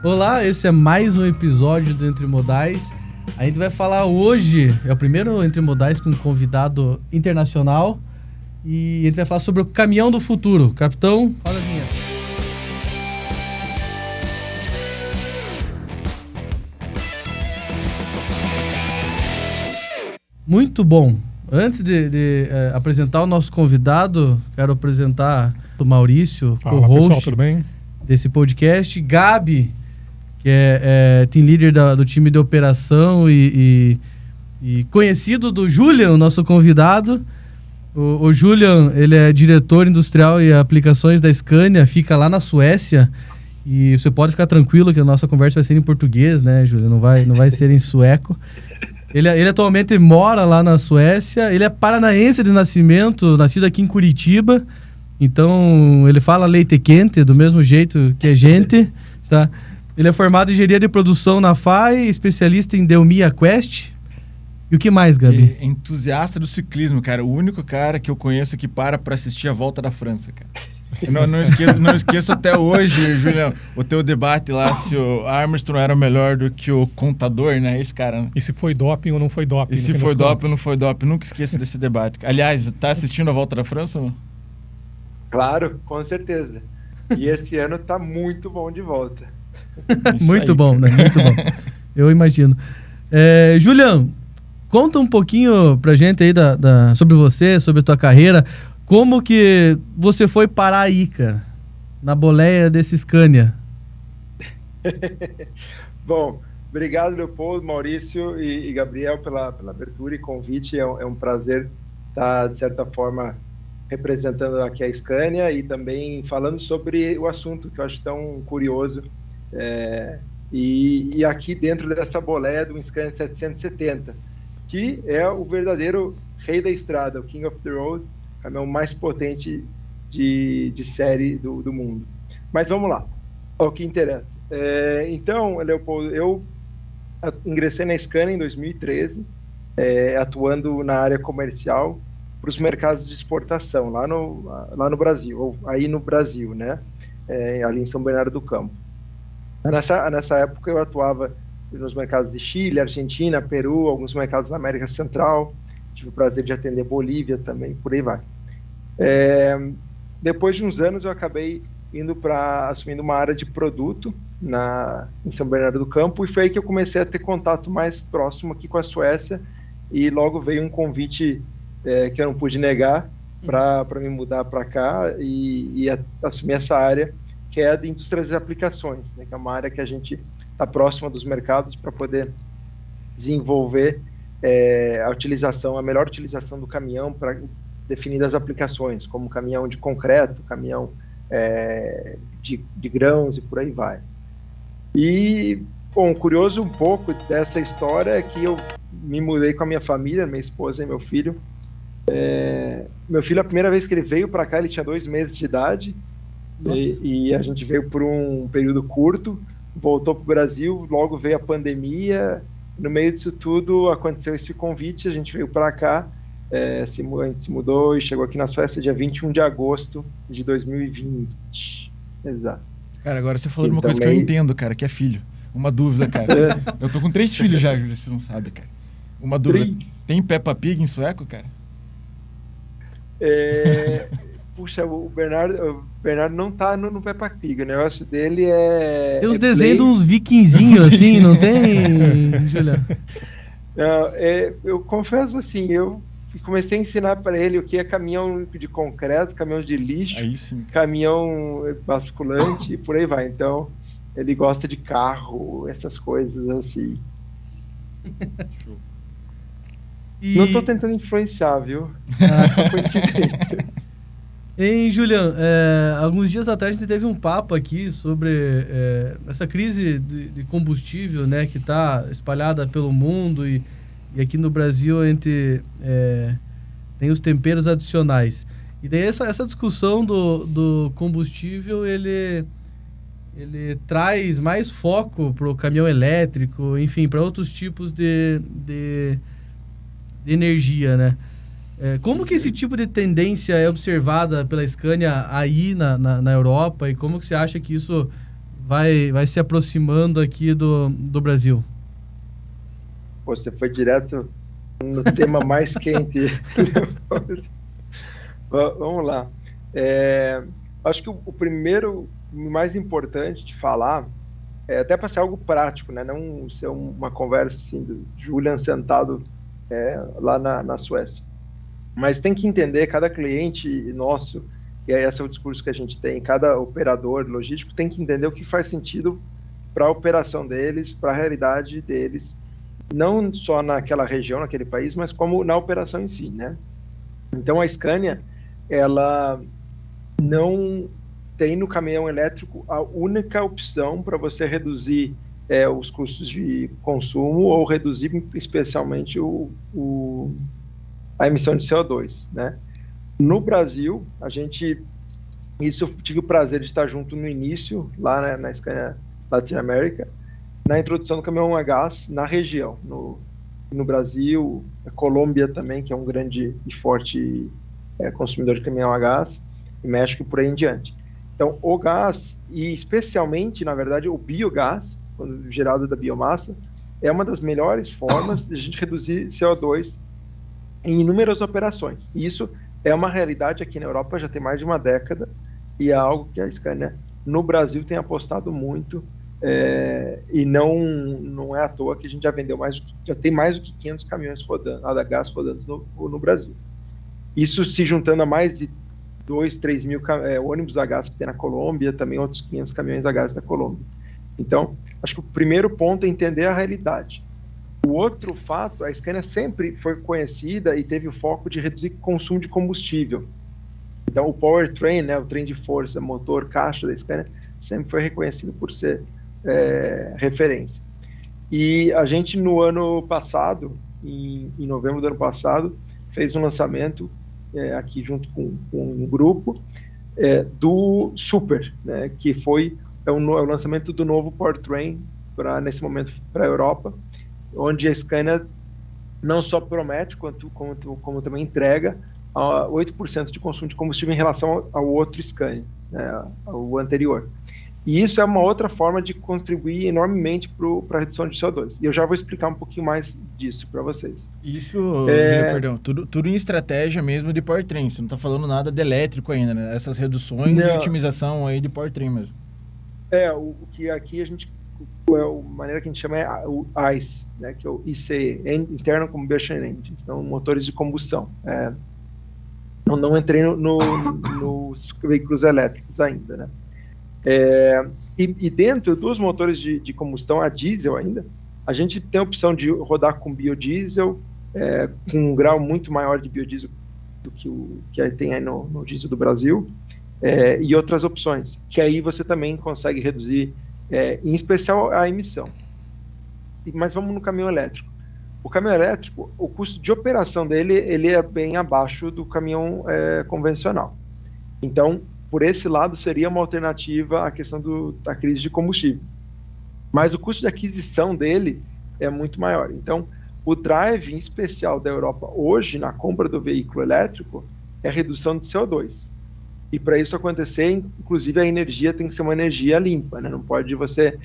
Olá, esse é mais um episódio do Entre Modais. A gente vai falar hoje, é o primeiro Entre Modais com um convidado internacional, e a gente vai falar sobre o caminhão do futuro. Capitão, fala a vinheta. Muito bom. Antes de apresentar o nosso convidado, quero apresentar o Maurício, co-host pessoal, tudo bem? Desse podcast. Gabi, que é team leader do time de operação e conhecido do Julian, nosso convidado. O Julian, ele é diretor industrial e aplicações da Scania, fica lá na Suécia. E você pode ficar tranquilo que a nossa conversa vai ser em português, né, Julian? Não vai ser em sueco. Ele atualmente mora lá na Suécia. Ele é paranaense de nascimento, nascido aqui em Curitiba. Então, ele fala leite quente, do mesmo jeito que a gente, tá? Ele é formado em engenharia de produção na FAI, especialista em Delmia Quest. E o que mais, Gabi? Entusiasta do ciclismo, cara. O único cara que eu conheço que para assistir a Volta da França, cara. Não esqueço até hoje, Julião, o teu debate lá se o Armstrong era melhor do que o Contador, né? Esse cara, né? E se foi doping ou não foi doping? E se foi doping ou não foi doping? Nunca esqueça desse debate. Aliás, tá assistindo a Volta da França ou não? Claro, com certeza. E esse ano tá muito bom de volta. Muito aí, bom, cara. Né? Muito bom. Eu imagino. Julião, conta um pouquinho pra gente aí sobre você, sobre a tua carreira. Como que você foi parar aí, cara? Na boleia desse Scania. Bom, obrigado, Leopoldo, Maurício e Gabriel pela abertura e convite. É um prazer estar, de certa forma, representando aqui a Scania e também falando sobre o assunto que eu acho tão curioso. E aqui dentro dessa boleia do Scania 770, que é o verdadeiro rei da estrada, o King of the Road, o caminhão mais potente de série do mundo. Mas vamos lá, ao que interessa. Então, Leopoldo, eu ingressei na Scania em 2013, atuando na área comercial para os mercados de exportação, lá no Brasil, ou aí no Brasil, né? Ali em São Bernardo do Campo. Nessa época eu atuava nos mercados de Chile, Argentina, Peru, alguns mercados na América Central, tive o prazer de atender Bolívia também, por aí vai. Depois de uns anos eu acabei assumindo uma área de produto em São Bernardo do Campo, e foi aí que eu comecei a ter contato mais próximo aqui com a Suécia, e logo veio um convite que eu não pude negar para me mudar para cá e assumir essa área, que é a de indústrias e aplicações, né, que é uma área que a gente está próxima dos mercados para poder desenvolver a melhor utilização do caminhão para definidas aplicações, como caminhão de concreto, caminhão de grãos e por aí vai. E, bom, curioso um pouco dessa história é que eu me mudei com a minha família, minha esposa e meu filho. Meu filho, a primeira vez que ele veio para cá, ele tinha 2 meses de idade, e a gente veio por um período curto, voltou para o Brasil, logo veio a pandemia. No meio disso tudo aconteceu esse convite, a gente veio para cá, a gente se mudou e chegou aqui na Suécia dia 21 de agosto de 2020. Exato. Cara, agora você falou de uma coisa que eu entendo, cara, que é filho. Uma dúvida, cara. Eu tô com 3 filhos já, Júlio, você não sabe, cara. Uma dúvida. 3. Tem Peppa Pig em sueco, cara? Puxa, o Bernardo não tá no Peppa Pig, o negócio dele é... Tem uns desenhos de uns vikinzinhos assim, não tem, Juliano? Eu confesso assim, eu comecei a ensinar para ele o que é caminhão de concreto, caminhão de lixo, caminhão basculante e por aí vai. Então, ele gosta de carro, essas coisas assim. Não tô tentando influenciar, viu? Coincidência. Hein, Julian, alguns dias atrás a gente teve um papo aqui sobre essa crise de combustível, né, que está espalhada pelo mundo e aqui no Brasil tem os temperos adicionais. E daí essa discussão do combustível, ele traz mais foco para o caminhão elétrico, enfim, para outros tipos de energia, né? Como que esse tipo de tendência é observada pela Scania aí na Europa, e como que você acha que isso vai se aproximando aqui do Brasil? Você foi direto no tema mais quente. Vamos lá. Acho que o primeiro, mais importante de falar, até para ser algo prático, né? Não ser uma conversa assim do Julian sentado lá na Suécia. Mas tem que entender, cada cliente nosso, e esse é o discurso que a gente tem, cada operador logístico tem que entender o que faz sentido para a operação deles, para a realidade deles, não só naquela região, naquele país, mas como na operação em si, né? Então a Scania, ela não tem no caminhão elétrico a única opção para você reduzir os custos de consumo ou reduzir especialmente a emissão de CO2, né? No Brasil, eu tive o prazer de estar junto no início, lá, né, na Scania Latinoamérica, na introdução do caminhão a gás na região, no Brasil, a Colômbia também, que é um grande e forte consumidor de caminhão a gás, e México e por aí em diante. Então, o gás, e especialmente, na verdade, o biogás, quando gerado da biomassa, é uma das melhores formas de a gente reduzir CO2 em inúmeras operações. E isso é uma realidade aqui na Europa já tem mais de uma década, e é algo que a Scania no Brasil tem apostado muito, e não é à toa que a gente já tem mais do que 500 caminhões rodando, a gás rodando no Brasil. Isso se juntando a mais de 2, 3 mil ônibus a gás que tem na Colômbia, também outros 500 caminhões a gás da Colômbia. Então, acho que o primeiro ponto é entender a realidade. O outro fato, a Scania sempre foi conhecida e teve o foco de reduzir o consumo de combustível. Então, o powertrain, né, o trem de força, motor, caixa da Scania, sempre foi reconhecido por ser referência. E a gente, no ano passado, em novembro do ano passado, fez um lançamento aqui junto com um grupo do Super, né, que foi o lançamento do novo powertrain nesse momento para a Europa, onde a Scania não só promete, como também entrega 8% de consumo de combustível em relação ao outro Scania, né, ao anterior. E isso é uma outra forma de contribuir enormemente para a redução de CO2. E eu já vou explicar um pouquinho mais disso para vocês. Isso, Júlio, perdão, tudo em estratégia mesmo de powertrain. Você não está falando nada de elétrico ainda, né? Essas reduções e otimização aí de powertrain mesmo. O que aqui a maneira que a gente chama é o ICE, né, que é o ICE, Internal Combustion Engines, então motores de combustão. Não entrei nos veículos elétricos ainda, né? E dentro dos motores de combustão a diesel ainda, a gente tem a opção de rodar com biodiesel, com um grau muito maior de biodiesel do que tem aí no diesel do Brasil, e outras opções, que aí você também consegue reduzir, em especial a emissão. Mas vamos no caminhão elétrico. O caminhão elétrico, o custo de operação dele, ele é bem abaixo do caminhão convencional. Então, por esse lado, seria uma alternativa à questão da crise de combustível. Mas o custo de aquisição dele é muito maior. Então, o drive, em especial da Europa, hoje, na compra do veículo elétrico, é a redução de CO2. E para isso acontecer, inclusive, a energia tem que ser uma energia limpa, né? Não pode você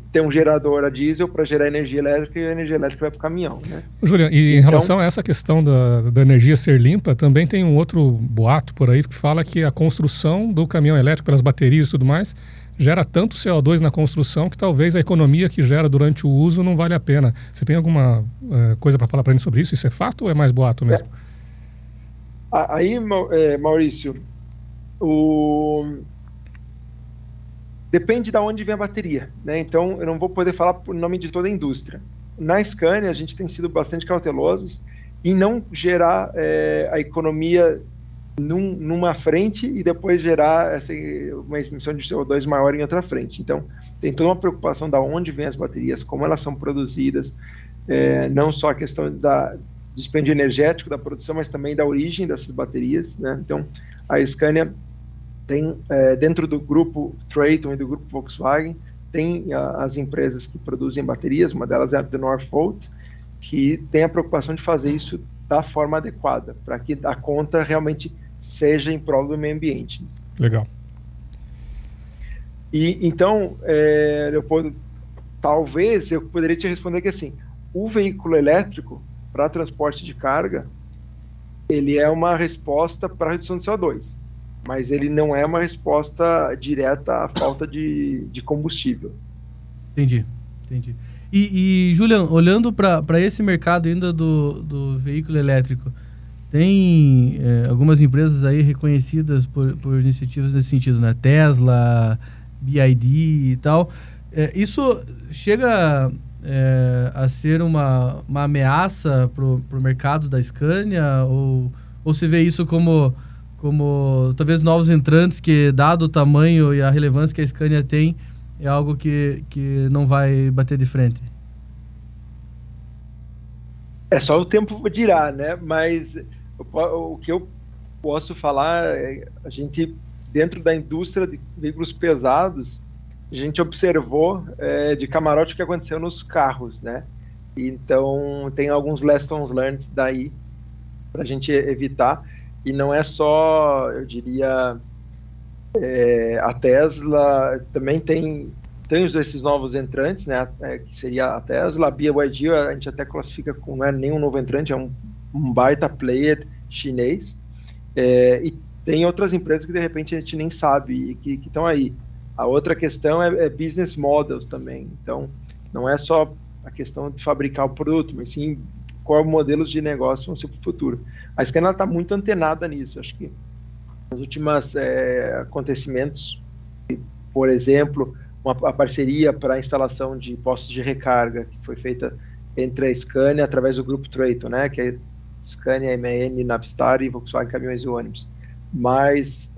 ter um gerador a diesel para gerar energia elétrica e a energia elétrica vai para o caminhão, né? Julian, e em relação a essa questão da energia ser limpa, também tem um outro boato por aí que fala que a construção do caminhão elétrico pelas baterias e tudo mais gera tanto CO2 na construção que talvez a economia que gera durante o uso não vale a pena. Você tem alguma coisa para falar para a gente sobre isso? Isso é fato ou é mais boato mesmo? Aí, Maurício, depende de onde vem a bateria, né? Então, eu não vou poder falar por nome de toda a indústria. Na Scania, a gente tem sido bastante cautelosos em não gerar a economia numa frente e depois gerar uma emissão de CO2 maior em outra frente. Então, tem toda uma preocupação de onde vêm as baterias, como elas são produzidas, não só a questão do dispêndio energético da produção, mas também da origem dessas baterias, né? Então, a Scania tem, dentro do grupo Traton e do grupo Volkswagen, tem as empresas que produzem baterias, uma delas é a Northvolt, que tem a preocupação de fazer isso da forma adequada, para que a conta realmente seja em prol do meio ambiente. Legal. E então, Leopoldo, talvez eu poderia te responder que assim, o veículo elétrico para transporte de carga, ele é uma resposta para a redução de CO2, mas ele não é uma resposta direta à falta de combustível. Entendi. E Julian, olhando para esse mercado ainda do veículo elétrico, tem algumas empresas aí reconhecidas por iniciativas nesse sentido, né? Tesla, BYD e tal. Isso chega a ser uma ameaça para o mercado da Scania? Ou você vê isso como talvez novos entrantes que, dado o tamanho e a relevância que a Scania tem, é algo que não vai bater de frente? É só o tempo dirá, né? Mas o que eu posso falar é a gente, dentro da indústria de veículos pesados, a gente observou de camarote o que aconteceu nos carros, né? Então, tem alguns lessons learned daí para a gente evitar. E não é só, eu diria, a Tesla também tem esses novos entrantes, né? Que seria a Tesla, a BYD, a gente até classifica como não é nenhum novo entrante, é um baita player chinês. E tem outras empresas que de repente a gente nem sabe e que estão aí. A outra questão é business models também. Então, não é só a questão de fabricar o produto, mas sim qual modelos de negócio vão ser para o futuro. A Scania está muito antenada nisso. Acho que nos últimos acontecimentos, por exemplo, a parceria para a instalação de postos de recarga que foi feita entre a Scania através do grupo Traton, né, que é Scania, MAN, Navistar e Volkswagen Caminhões e Ônibus, mais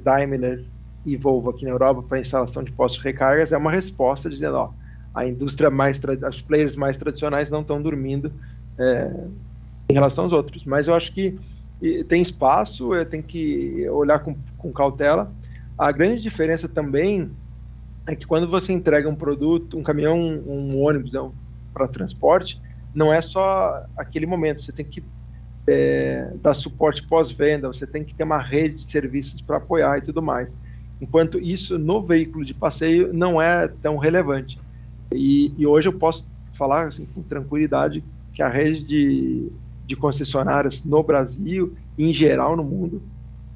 Daimler e Volvo aqui na Europa para a instalação de postos de recargas, é uma resposta dizendo, ó, a indústria os players mais tradicionais não estão dormindo em relação aos outros. Mas eu acho que tem espaço, tem que olhar com cautela. A grande diferença também é que quando você entrega um produto, um caminhão, um ônibus para transporte, não é só aquele momento, você tem que dar suporte pós-venda, você tem que ter uma rede de serviços para apoiar e tudo mais. Enquanto isso, no veículo de passeio, não é tão relevante. E hoje eu posso falar assim, com tranquilidade que a rede de concessionárias no Brasil, em geral no mundo,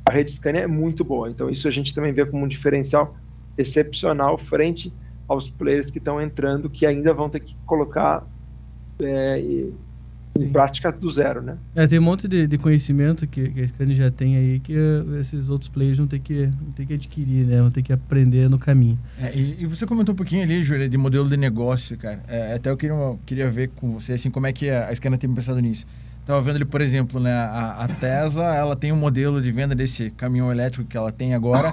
a rede Scania é muito boa. Então isso a gente também vê como um diferencial excepcional frente aos players que estão entrando, que ainda vão ter que colocar em prática do zero, né? Tem um monte de conhecimento que a Scania já tem aí, que esses outros players vão ter que adquirir, né? Vão ter que aprender no caminho. E você comentou um pouquinho ali, Júlia, de modelo de negócio, cara. Até eu queria ver com você, assim, como é que a Scania tem pensado nisso. Estava vendo ali, por exemplo, né, a Tesla, ela tem um modelo de venda desse caminhão elétrico que ela tem agora,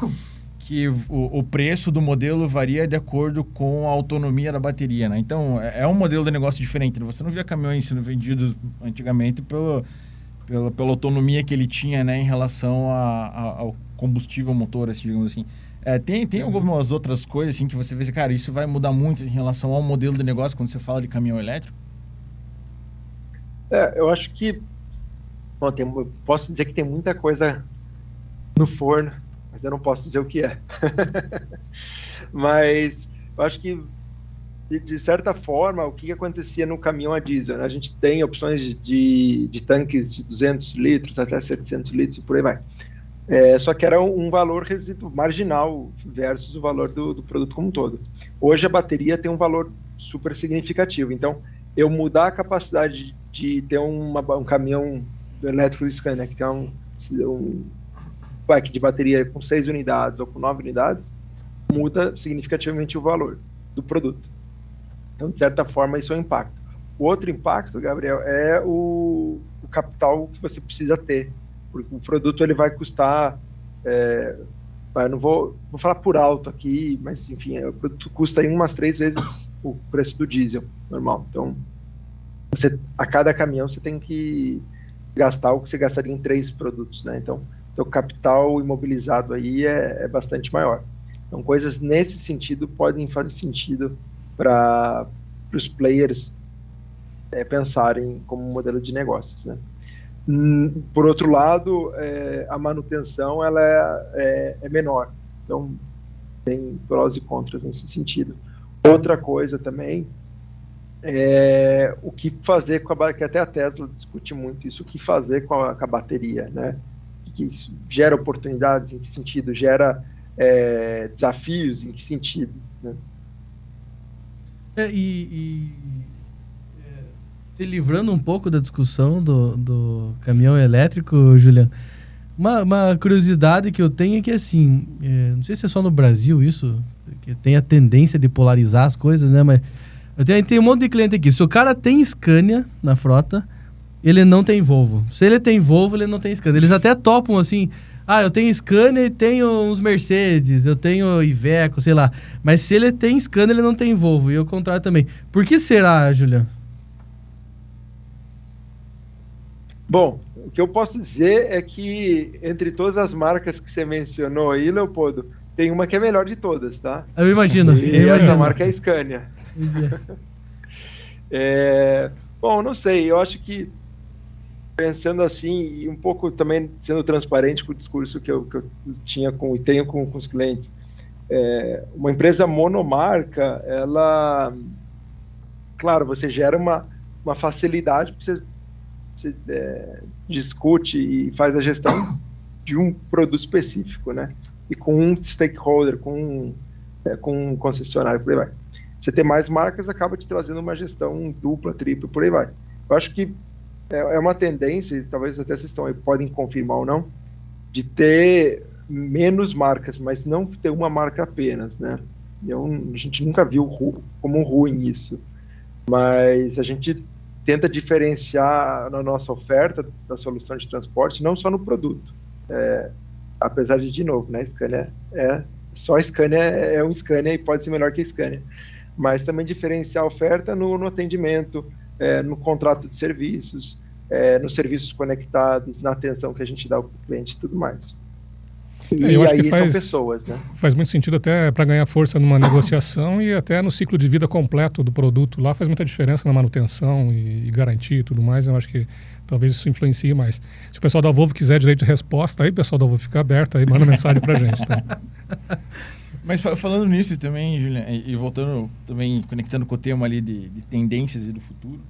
que o preço do modelo varia de acordo com a autonomia da bateria, né? Então, é um modelo de negócio diferente. Você não via caminhões sendo vendidos antigamente pela autonomia que ele tinha, né, em relação ao combustível motor, assim, digamos assim. Tem algumas outras coisas assim que você vê, cara, isso vai mudar muito em relação ao modelo de negócio quando você fala de caminhão elétrico? Eu acho que... Bom, posso dizer que tem muita coisa no forno, mas eu não posso dizer o que é. Mas eu acho que, de certa forma, o que acontecia no caminhão a diesel, né? A gente tem opções de tanques de 200 litros até 700 litros e por aí vai. Só que era um valor marginal versus o valor do produto como um todo. Hoje a bateria tem um valor super significativo. Então, eu mudar a capacidade de ter um caminhão elétrico de Scania, que tem um pack de bateria com 6 unidades ou com 9 unidades, muda significativamente o valor do produto. Então, de certa forma, isso é um impacto. O outro impacto, Gabriel, é o capital que você precisa ter. Porque o produto ele vai custar... não vou falar por alto aqui, mas, enfim, o produto custa umas 3 vezes o preço do diesel normal. Então, a cada caminhão você tem que gastar o que você gastaria em 3 produtos, né? Então, o capital imobilizado aí é bastante maior. Então, coisas nesse sentido podem fazer sentido para os players pensarem como modelo de negócios, né? Por outro lado, a manutenção ela é menor. Então, tem prós e contras nesse sentido. Outra coisa também é o que fazer com a, que até a Tesla discute muito isso, o que fazer com a bateria, né? Que isso gera oportunidades, em que sentido? Gera desafios, em que sentido, né? Te livrando um pouco da discussão do caminhão elétrico, Juliano, uma curiosidade que eu tenho é que, assim, não sei se é só no Brasil isso, que tem a tendência de polarizar as coisas, né? Mas eu tenho um monte de cliente aqui. Se o cara tem Scania na frota, ele não tem Volvo. Se ele tem Volvo, ele não tem Scania. Eles até topam assim, eu tenho Scania e tenho uns Mercedes, eu tenho Iveco, sei lá. Mas se ele tem Scania, ele não tem Volvo. E o contrário também. Por que será, Juliano? Bom, o que eu posso dizer é que entre todas as marcas que você mencionou aí, Leopoldo, tem uma que é melhor de todas, tá? Eu imagino. Essa marca é a Scania. Bom, não sei, eu acho que pensando assim, e um pouco também sendo transparente com o discurso que eu tinha e tenho com os clientes, uma empresa monomarca, ela, claro, você gera uma facilidade, porque você discute e faz a gestão de um produto específico, né? E com um stakeholder, com um concessionário, por aí vai. Você ter mais marcas acaba te trazendo uma gestão dupla, tripla, por aí vai. Eu acho que é uma tendência, talvez até vocês podem confirmar ou não, de ter menos marcas, mas não ter uma marca apenas, né? A gente nunca viu como ruim isso, mas a gente tenta diferenciar na nossa oferta da solução de transporte, não só no produto. Apesar de novo, né? Scania só Scania é um Scania e pode ser melhor que a Scania. Mas também diferenciar a oferta no atendimento, no contrato de serviços, nos serviços conectados, na atenção que a gente dá ao cliente e tudo mais. E eu acho aí que são pessoas, né? Faz muito sentido até para ganhar força numa negociação e até no ciclo de vida completo do produto. Lá faz muita diferença na manutenção e garantia e tudo mais. Eu acho que talvez isso influencie mais. Se o pessoal da Volvo quiser direito de resposta, aí o pessoal da Volvo fica aberto, aí manda mensagem para a gente. Tá? Mas falando nisso também, Julian, e voltando também, conectando com o tema ali de tendências e do futuro,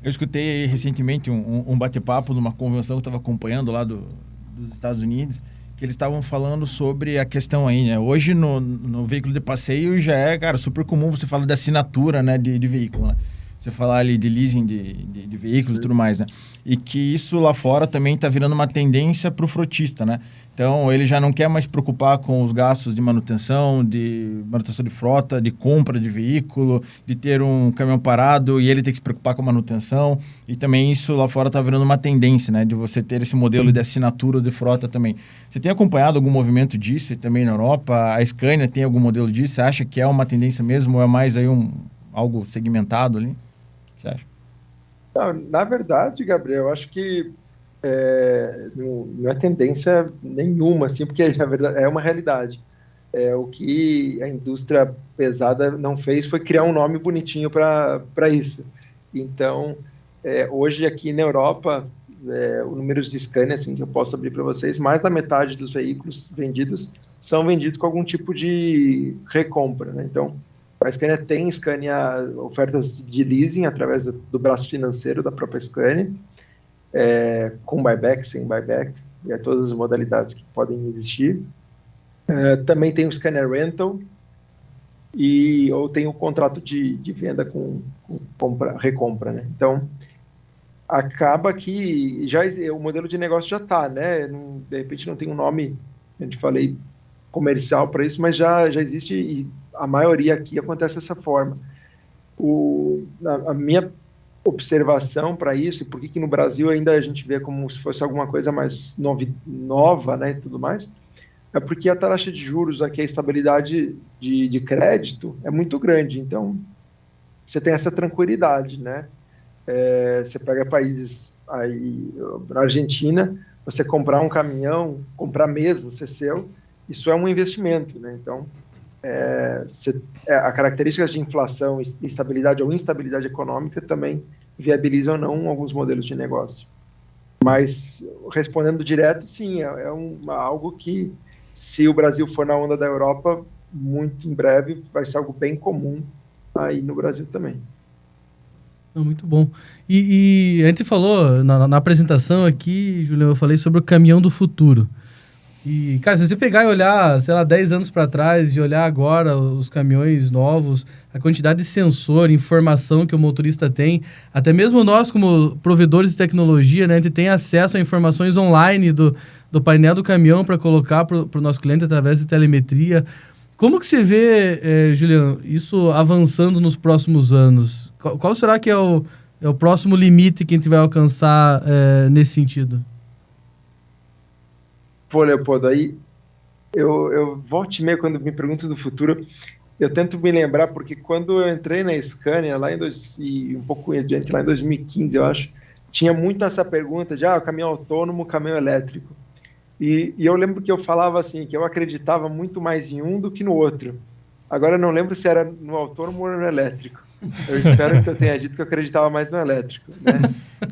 eu escutei recentemente um bate-papo numa convenção que eu estava acompanhando lá dos Estados Unidos, que eles estavam falando sobre a questão aí, né? Hoje no veículo de passeio já é, cara, super comum você falar de assinatura, né, de veículo, né? Você falar ali de leasing de veículos e tudo mais, né? E que isso lá fora também está virando uma tendência para o frotista, né? Então, ele já não quer mais se preocupar com os gastos de manutenção de frota, de compra de veículo, de ter um caminhão parado e ele ter que se preocupar com a manutenção. E também isso lá fora está virando uma tendência, né? De você ter esse modelo de assinatura de frota também. Você tem acompanhado algum movimento disso e também na Europa? A Scania tem algum modelo disso? Você acha que é uma tendência mesmo ou é mais aí algo segmentado ali? O que você acha? Na verdade, Gabriel, eu acho que não é tendência nenhuma, assim, porque na verdade é uma realidade. O que a indústria pesada não fez foi criar um nome bonitinho para isso. Então, hoje aqui na Europa, o número de Scania, assim, que eu posso abrir para vocês, mais da metade dos veículos vendidos são vendidos com algum tipo de recompra, né? Então, a Scania tem ofertas de leasing através do braço financeiro da própria Scania, com buyback, sem buyback, e todas as modalidades que podem existir. Também tem o Scania Rental, ou tem o contrato de venda com recompra, né? Então, acaba que o modelo de negócio já está, né? De repente não tem um nome, a gente falei, comercial para isso, mas já existe e a maioria aqui acontece dessa forma. A minha observação para isso, e por que no Brasil ainda a gente vê como se fosse alguma coisa mais nova, né, e tudo mais, é porque a taxa de juros aqui, a estabilidade de crédito é muito grande, então você tem essa tranquilidade, né? Você pega países aí, na Argentina, você comprar um caminhão, comprar mesmo, ser seu, isso é um investimento, né? Então, a características de inflação, estabilidade ou instabilidade econômica também viabilizam ou não alguns modelos de negócio. Mas, respondendo direto, sim, algo que, se o Brasil for na onda da Europa, muito em breve vai ser algo bem comum aí no Brasil também. Muito bom. E a gente falou na apresentação aqui, Julião, eu falei sobre o caminhão do futuro. E, cara, se você pegar e olhar, sei lá, 10 anos para trás e olhar agora os caminhões novos, a quantidade de sensor, informação que o motorista tem, até mesmo nós como provedores de tecnologia, né, a gente tem acesso a informações online do painel do caminhão para colocar para o nosso cliente através de telemetria. Como que você vê, Julião, isso avançando nos próximos anos? Qual será que é o próximo limite que a gente vai alcançar nesse sentido? Pô, Leopoldo, aí eu volto e meia quando me pergunto do futuro, eu tento me lembrar, porque quando eu entrei na Scania, um pouco adiante, lá em 2015, eu acho, tinha muito essa pergunta de caminhão autônomo, caminhão elétrico. E eu lembro que eu falava assim, que eu acreditava muito mais em um do que no outro. Agora eu não lembro se era no autônomo ou no elétrico. Eu espero que eu tenha dito que eu acreditava mais no elétrico, né?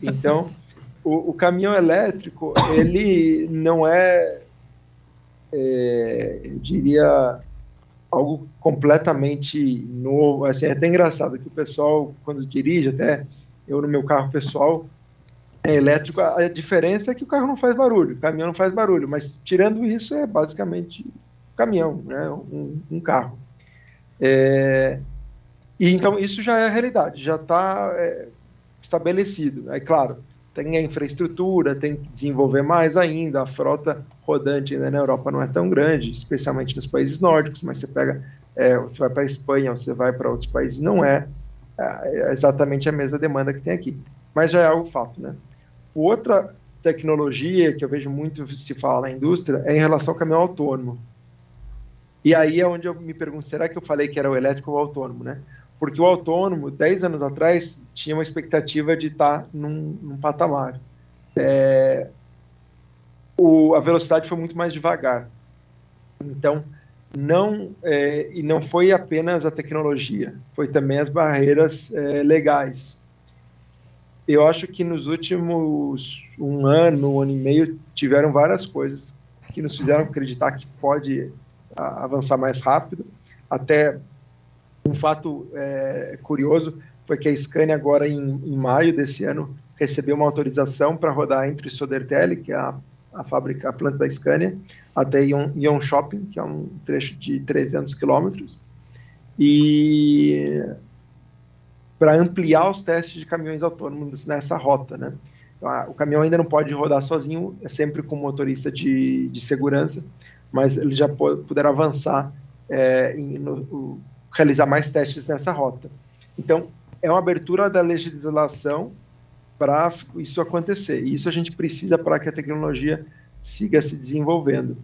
Então, o caminhão elétrico, ele não eu diria, algo completamente novo. Assim, é até engraçado que o pessoal, quando dirige, até eu no meu carro pessoal, elétrico, a diferença é que o carro não faz barulho, o caminhão não faz barulho, mas tirando isso é basicamente um caminhão, né? um carro. E então isso já é a realidade, já está estabelecido. É claro, tem a infraestrutura, tem que desenvolver mais ainda, a frota rodante ainda na Europa não é tão grande, especialmente nos países nórdicos, mas você vai para a Espanha, você vai para outros países, não é exatamente a mesma demanda que tem aqui, mas já é algo fato, né? Outra tecnologia que eu vejo muito se falar na indústria é em relação ao caminhão autônomo. E aí é onde eu me pergunto, será que eu falei que era o elétrico ou o autônomo, né? Porque o autônomo, 10 anos atrás, tinha uma expectativa de estar num patamar. A velocidade foi muito mais devagar. Então, e não foi apenas a tecnologia, foi também as barreiras legais. Eu acho que nos últimos um ano e meio, tiveram várias coisas que nos fizeram acreditar que pode avançar mais rápido. Até um fato curioso foi que a Scania agora, em maio desse ano, recebeu uma autorização para rodar entre Södertälje, que é a planta da Scania, até Ion Shopping, que é um trecho de 300 quilômetros, e para ampliar os testes de caminhões autônomos nessa rota, né? Então, o caminhão ainda não pode rodar sozinho, é sempre com motorista de segurança, mas eles já puderam avançar realizar mais testes nessa rota. Então, é uma abertura da legislação para isso acontecer, e isso a gente precisa para que a tecnologia siga se desenvolvendo.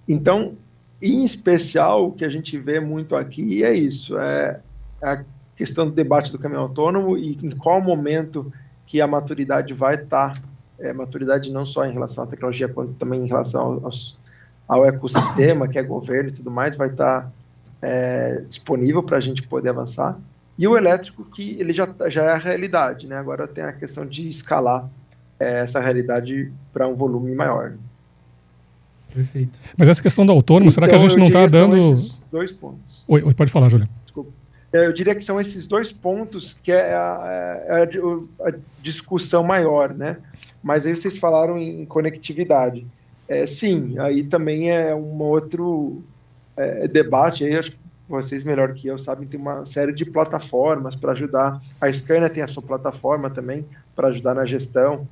Então, em especial, o que a gente vê muito aqui é isso, é a questão do debate do caminhão autônomo e em qual momento que a maturidade vai estar, maturidade não só em relação à tecnologia, quanto também em relação ao ecossistema, que é governo e tudo mais, vai estar disponível para a gente poder avançar. E o elétrico, que ele já é a realidade, né? Agora tem a questão de escalar essa realidade para um volume maior. Perfeito. Mas essa questão do autônomo, então, será que a gente não está dando... São esses 2 pontos. Oi, pode falar, Júlio. Desculpa. Eu diria que são esses 2 pontos que é a discussão maior, né? Mas aí vocês falaram em conectividade. Sim, aí também é um outro debate, aí acho que vocês melhor que eu sabem, tem uma série de plataformas para ajudar. A Scania tem a sua plataforma também para ajudar na gestão.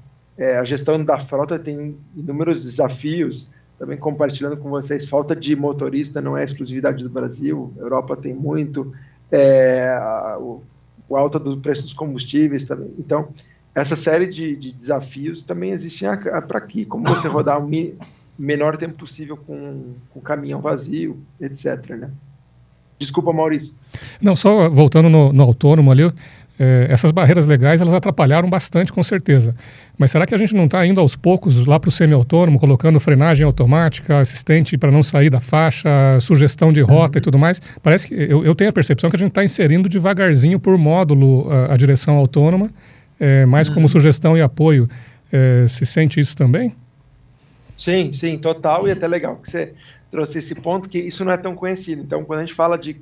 A gestão da frota tem inúmeros desafios, também compartilhando com vocês, falta de motorista não é exclusividade do Brasil, a Europa tem muito, o alta do preço dos combustíveis também. Então, essa série de desafios também existem para aqui, como você rodar o menor tempo possível com o caminhão vazio, etc., né? Desculpa, Maurício. Não, só voltando no autônomo ali, essas barreiras legais, elas atrapalharam bastante, com certeza. Mas será que a gente não está indo aos poucos lá para o semi-autônomo, colocando frenagem automática, assistente para não sair da faixa, sugestão de rota e tudo mais? Parece que eu tenho a percepção que a gente está inserindo devagarzinho por módulo a direção autônoma, mais como sugestão e apoio. Se sente isso também? Sim, total, e até legal que você trouxe esse ponto que isso não é tão conhecido. Então, quando a gente fala de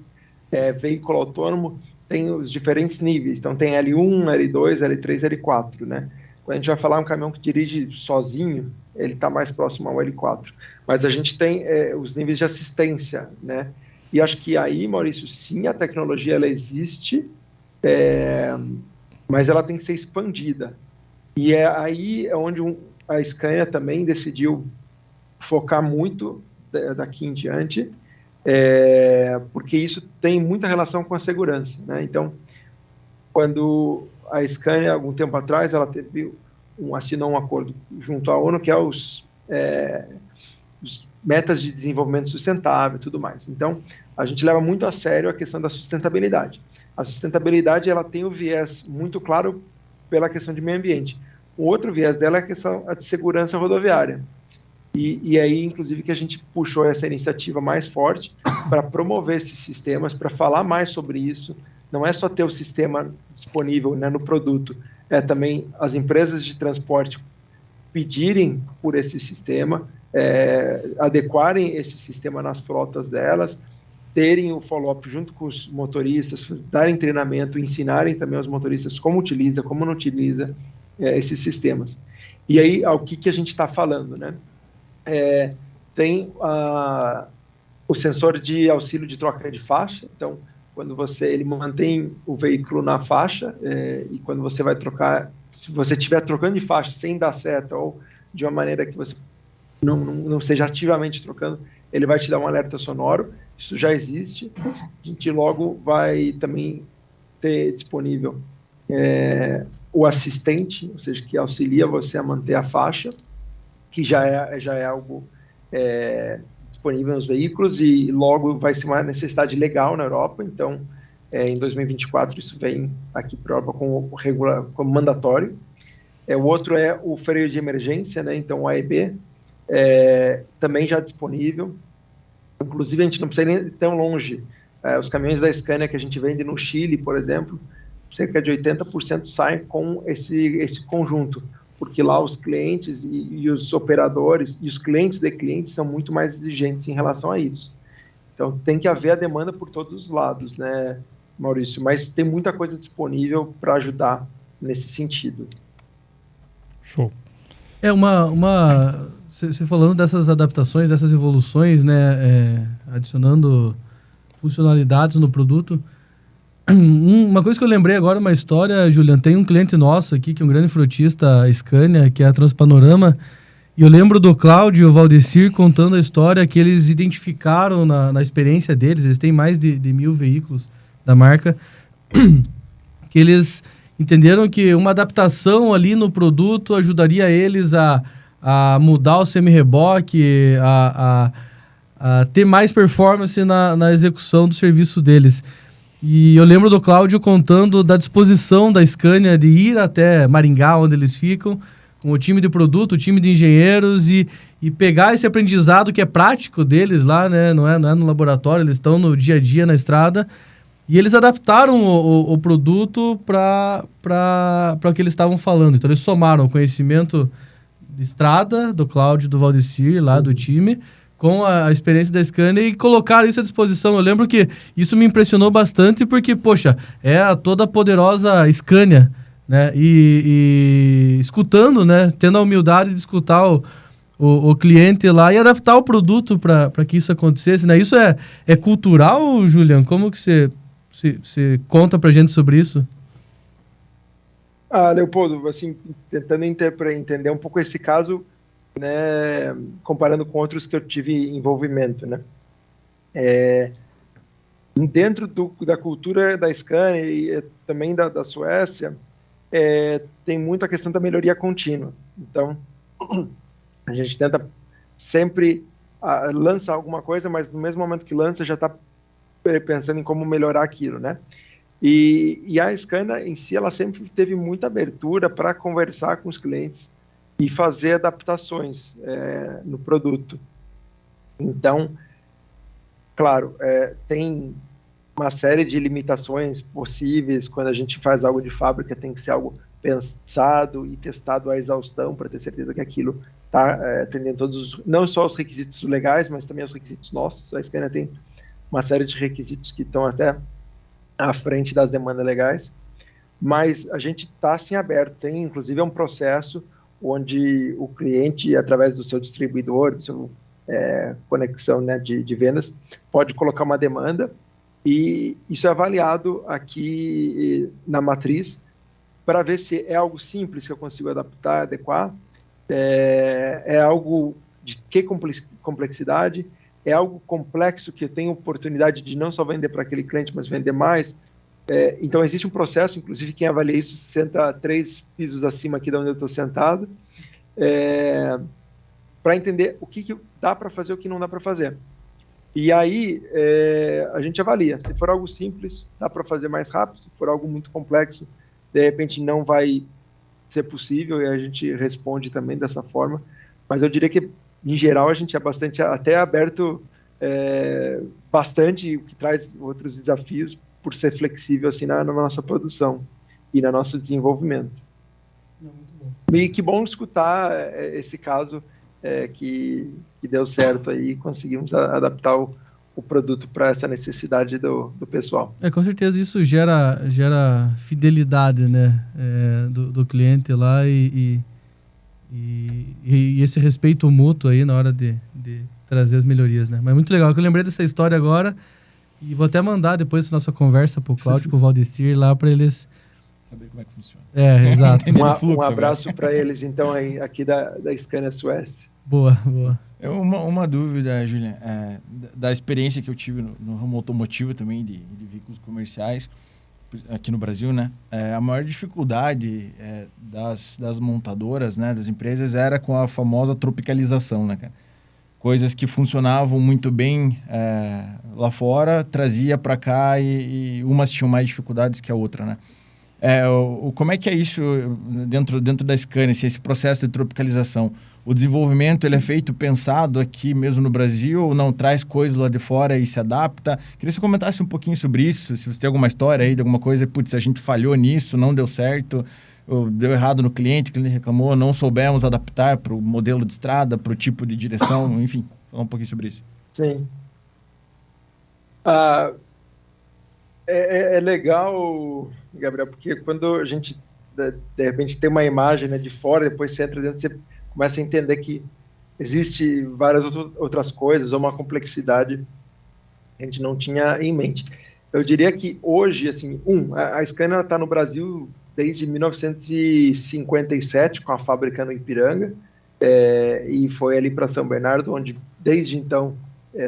veículo autônomo, tem os diferentes níveis. Então, tem L1, L2, L3, L4, né? Quando a gente vai falar um caminhão que dirige sozinho, ele está mais próximo ao L4. Mas a gente tem os níveis de assistência, né? E acho que aí, Maurício, sim, a tecnologia ela existe, mas ela tem que ser expandida. E aí é onde a Scania também decidiu focar muito daqui em diante, porque isso tem muita relação com a segurança, né? Então, quando a Scania, algum tempo atrás, ela assinou um acordo junto à ONU, que é os metas de desenvolvimento sustentável e tudo mais. Então, a gente leva muito a sério a questão da sustentabilidade. A sustentabilidade, ela tem o viés muito claro pela questão de meio ambiente. O outro viés dela é a questão de segurança rodoviária. E aí, inclusive, que a gente puxou essa iniciativa mais forte para promover esses sistemas, para falar mais sobre isso. Não é só ter o sistema disponível, né, no produto, é também as empresas de transporte pedirem por esse sistema, adequarem esse sistema nas frotas delas, terem o follow-up junto com os motoristas, darem treinamento, ensinarem também aos motoristas como utiliza, como não utiliza esses sistemas. E aí, ao que a gente está falando, né? Tem o sensor de auxílio de troca de faixa. Então, quando ele mantém o veículo na faixa, e quando você vai trocar, se você estiver trocando de faixa sem dar seta ou de uma maneira que você não esteja ativamente trocando, ele vai te dar um alerta sonoro. Isso já existe. A gente logo vai também ter disponível o assistente, ou seja, que auxilia você a manter a faixa, que já é algo disponível nos veículos, e logo vai ser uma necessidade legal na Europa. Então, em 2024, isso vem aqui para a Europa como mandatório. O outro é o freio de emergência, né? Então, o AEB, também já disponível. Inclusive, a gente não precisa nem ir tão longe. Os caminhões da Scania que a gente vende no Chile, por exemplo, cerca de 80% saem com esse conjunto, porque lá os clientes e os operadores e os clientes de clientes são muito mais exigentes em relação a isso. Então, tem que haver a demanda por todos os lados, né, Maurício? Mas tem muita coisa disponível para ajudar nesse sentido. Show. Você falando dessas adaptações, dessas evoluções, né, adicionando funcionalidades no produto. Uma coisa que eu lembrei agora, uma história, Julian, tem um cliente nosso aqui, que é um grande frutista Scania, que é a Transpanorama, e eu lembro do Cláudio e o Valdecir contando a história que eles identificaram na experiência deles, eles têm mais de 1.000 veículos da marca, que eles entenderam que uma adaptação ali no produto ajudaria eles a mudar o semi-reboque, a ter mais performance na execução do serviço deles. E eu lembro do Cláudio contando da disposição da Scania de ir até Maringá, onde eles ficam, com o time de produto, o time de engenheiros, e pegar esse aprendizado que é prático deles lá, né? Não é no laboratório, eles estão no dia a dia na estrada, e eles adaptaram o produto para o que eles estavam falando. Então eles somaram o conhecimento de estrada do Cláudio e do Valdecir, lá do time, com a experiência da Scania, e colocaram isso à disposição. Eu lembro que isso me impressionou bastante, porque, poxa, é a toda poderosa Scania, né? E escutando, né? Tendo a humildade de escutar o cliente lá e adaptar o produto para que isso acontecesse, né? Isso é cultural, Julian? Como que você conta pra gente sobre isso? Leopoldo, assim, tentando entender um pouco esse caso, né, comparando com outros que eu tive envolvimento, né? Dentro da cultura da Scania e também da Suécia, tem muito a questão da melhoria contínua. Então, a gente tenta sempre lançar alguma coisa, mas no mesmo momento que lança, já está pensando em como melhorar aquilo, né? E a Scania em si, ela sempre teve muita abertura para conversar com os clientes e fazer adaptações no produto. Então, claro, tem uma série de limitações possíveis. Quando a gente faz algo de fábrica, tem que ser algo pensado e testado à exaustão para ter certeza que aquilo tá atendendo não só os requisitos legais, mas também os requisitos nossos. A Scania tem uma série de requisitos que estão até à frente das demandas legais, mas a gente está assim aberto. Tem, inclusive, um processo onde o cliente, através do seu distribuidor, do seu conexão, né, de vendas, pode colocar uma demanda, e isso é avaliado aqui na matriz para ver se é algo simples que eu consigo adaptar, adequar, é algo de que complexidade, é algo complexo que eu tenho oportunidade de não só vender para aquele cliente, mas vender mais. Então existe um processo, inclusive quem avalia isso senta 3 pisos acima aqui de onde eu estou sentado, para entender o que dá para fazer e o que não dá para fazer. E aí a gente avalia. Se for algo simples, dá para fazer mais rápido. Se for algo muito complexo, de repente não vai ser possível, e a gente responde também dessa forma. Mas eu diria que, em geral, a gente é bastante até aberto, bastante, o que traz outros desafios por ser flexível assim na nossa produção e no nosso desenvolvimento. Muito bom. E que bom escutar esse caso que deu certo aí e conseguimos adaptar o produto para essa necessidade do pessoal. Com certeza isso gera fidelidade, né, do cliente lá e esse respeito mútuo aí na hora de trazer as melhorias, né? Mas muito legal, que eu lembrei dessa história agora e vou até mandar depois essa nossa conversa pro Cláudio, pro Valdecir lá, para eles saber como é que funciona. Exato. Um abraço para eles então aí, aqui da Scania Suécia. Boa. Uma dúvida, Julian, da experiência que eu tive no ramo automotivo também, de veículos comerciais, aqui no Brasil, né? A maior dificuldade das montadoras, né, das empresas, era com a famosa tropicalização, né, cara? Coisas que funcionavam muito bem lá fora, trazia para cá e umas tinham mais dificuldades que a outra, né? Como é que é isso dentro da Scania, esse processo de tropicalização? O desenvolvimento ele é feito pensado aqui mesmo no Brasil ou não traz coisas lá de fora e se adapta? Queria que você comentasse um pouquinho sobre isso, se você tem alguma história aí de alguma coisa, putz, a gente falhou nisso, não deu certo, ou deu errado no cliente, o cliente reclamou, não soubemos adaptar para o modelo de estrada, para o tipo de direção, enfim, falar um pouquinho sobre isso. Sim. É legal, Gabriel, porque quando a gente, de repente, tem uma imagem, né, de fora, depois você entra dentro, você começa a entender que existe várias outras coisas, ou uma complexidade que a gente não tinha em mente. Eu diria que hoje, assim, a Scania está no Brasil desde 1957, com a fábrica no Ipiranga, e foi ali para São Bernardo, onde desde então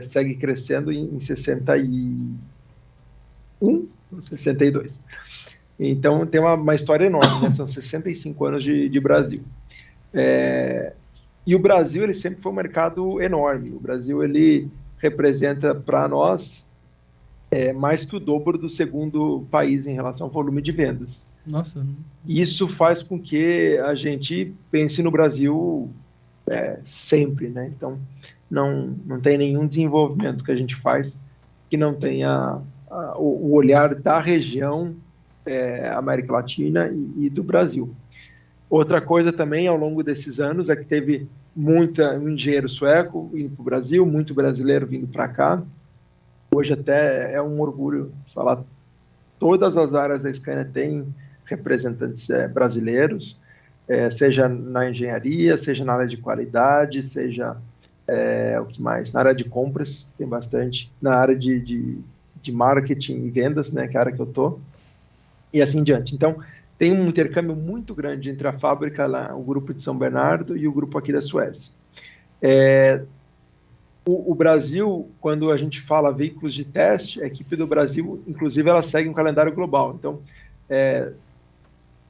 segue crescendo em 62. Então tem uma história enorme, né? São 65 anos de Brasil. E o Brasil ele sempre foi um mercado enorme. O Brasil ele representa para nós mais que o dobro do segundo país em relação ao volume de vendas. Nossa. Isso faz com que a gente pense no Brasil sempre, né? Então não tem nenhum desenvolvimento que a gente faz que não tenha o olhar da região América Latina e do Brasil. Outra coisa também, ao longo desses anos, é que teve um engenheiro sueco indo para o Brasil, muito brasileiro vindo para cá. Hoje até é um orgulho falar, todas as áreas da Scania têm representantes brasileiros, seja na engenharia, seja na área de qualidade, seja o que mais? Na área de compras, tem bastante, na área de marketing e vendas, né, que é a área que eu estou, e assim em diante. Então, tem um intercâmbio muito grande entre a fábrica lá, o grupo de São Bernardo e o grupo aqui da Suécia. O Brasil, quando a gente fala veículos de teste, a equipe do Brasil, inclusive, ela segue um calendário global. Então,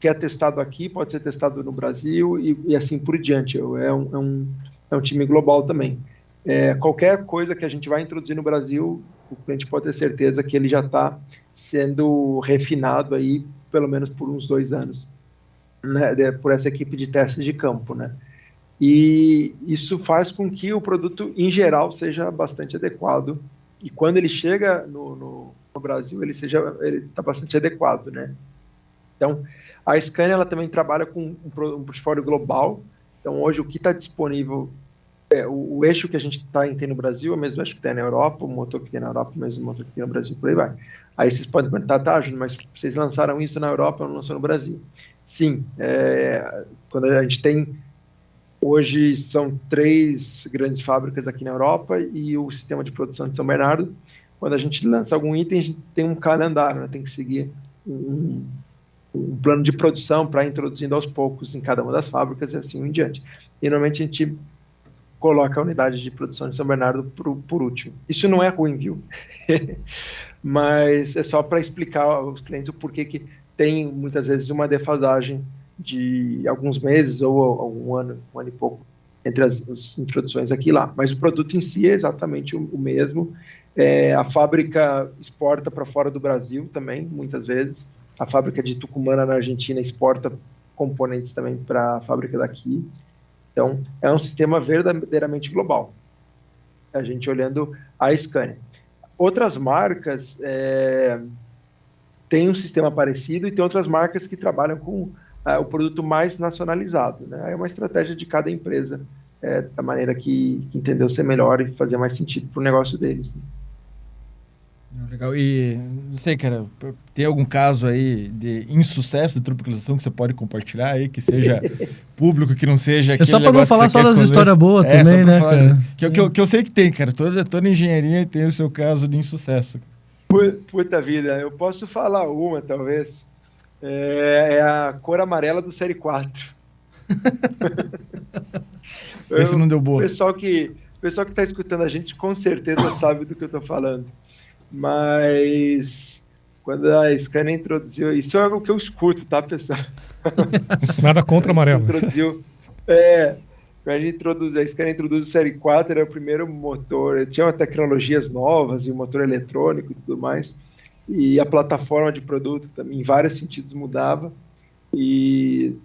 que é testado aqui, pode ser testado no Brasil e assim por diante. É um time global também. Qualquer coisa que a gente vai introduzir no Brasil, o cliente pode ter certeza que ele já está sendo refinado aí, pelo menos por uns 2 anos, né, por essa equipe de testes de campo, né? E isso faz com que o produto, em geral, seja bastante adequado. E quando ele chega no Brasil, ele está bastante adequado, né? Então, a Scania ela também trabalha com um portfólio global, Então, hoje, o que está disponível, o eixo que a gente tem no Brasil é o mesmo eixo que tem na Europa, o motor que tem na Europa é o mesmo motor que tem no Brasil, por aí vai. Aí vocês podem perguntar, tá, Júnior, mas vocês lançaram isso na Europa, não lançou no Brasil? Sim, quando a gente tem, hoje são 3 grandes fábricas aqui na Europa e o sistema de produção de São Bernardo. Quando a gente lança algum item, a gente tem um calendário, né? Tem que seguir um plano de produção para ir introduzindo aos poucos em cada uma das fábricas e assim em diante. E normalmente a gente coloca a unidade de produção de São Bernardo por último. Isso não é ruim, viu? Mas é só para explicar aos clientes o porquê que tem muitas vezes uma defasagem de alguns meses ou um ano e pouco entre as introduções aqui e lá. Mas o produto em si é exatamente o mesmo. A fábrica exporta para fora do Brasil também, muitas vezes. A fábrica de Tucumã, na Argentina, exporta componentes também para a fábrica daqui. Então, é um sistema verdadeiramente global. A gente olhando a Scania. Outras marcas têm um sistema parecido e tem outras marcas que trabalham com o produto mais nacionalizado, né? É uma estratégia de cada empresa, da maneira que entendeu ser melhor e fazer mais sentido para o negócio deles, né? Legal. E não sei, cara, tem algum caso aí de insucesso de tropicalização que você pode compartilhar aí, que seja público, que não seja aquele só para não falar só das histórias boas também, né, falar, cara? Que eu sei que tem, cara. Toda engenharia tem o seu caso de insucesso. Puta vida, eu posso falar uma, talvez. É a cor amarela do Série 4. Esse não deu boa. O pessoal que está escutando a gente com certeza sabe do que eu estou falando. Mas quando a Scania introduziu, isso é o que eu escuto, tá, pessoal? Nada contra amarelo. A Scania introduz o Série 4, era o primeiro motor, tinha tecnologias novas e o motor eletrônico e tudo mais, e a plataforma de produto também, em vários sentidos, mudava, e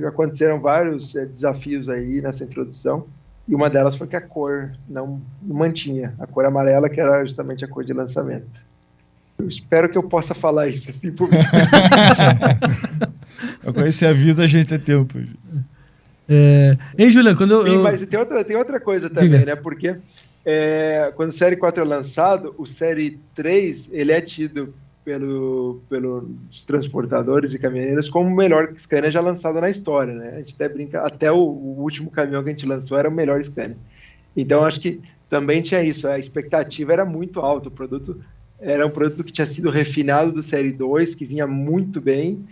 aconteceram vários desafios aí nessa introdução, e uma delas foi que a cor não mantinha, a cor amarela, que era justamente a cor de lançamento. Eu espero que eu possa falar isso assim por mim. Com esse aviso a gente é tempo. Hein, Juliano, quando Sim, mas tem outra coisa também, né? Porque quando o Série 4 é lançado, o Série 3 ele é tido pelos transportadores e caminhoneiros como o melhor Scania já lançado na história, né? A gente até brinca, até o último caminhão que a gente lançou era o melhor Scania. Então, acho que também tinha isso, a expectativa era muito alta, o produto era um produto que tinha sido refinado do Série 2, que vinha muito bem,